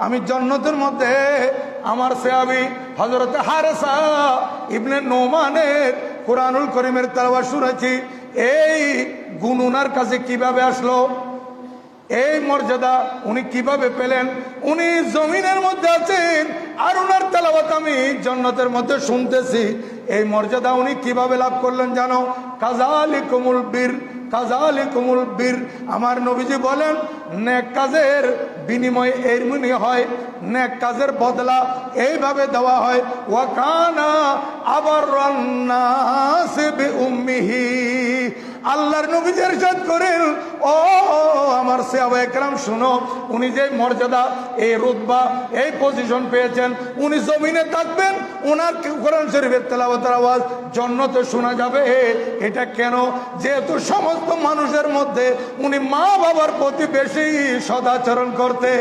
আমি জান্নাতের মধ্যে আমার সাহাবী হযরত হারেসা ইবনে নোমানের কুরআনুল কারীমের তেলাওয়াত শুনেছি। এই গুণ উনার কাছে কিভাবে আসলো, এই মর্যাদা উনি কিভাবে পেলেন? উনি জমিনের মধ্যে আছেন আর উনার তেলাওয়াত আমি জান্নাতের মধ্যে শুনতেছি। এই মর্যাদা উনি কিভাবে লাভ করলেন জানো? কাযালিকুমুল বীর, কাযালিকুমুল বীর। আমার নবীজি বলেন নেক কাজের বিনিময় এরমনি হয়, নেক কাজের বদলা এইভাবে দেওয়া হয়। ওয়া কানা আবাররান নাসি বিউম্মিহি। আল্লাহর নবী ইরশাদ করেন, ও আমার সাহাবায়ে কেরাম শুনো, উনি যে মর্যাদা, এই রুতবা, এই পজিশন পেয়েছেন, উনি জমিনে থাকবেন, ওনার কোরআন শরীফের তেলাওয়াতের আওয়াজ জান্নাতে শোনা যাবে। এটা কেন? যেহেতু সমস্ত মানুষের মধ্যে উনি মা বাবার প্রতি বেশি সদাচরণ করতে।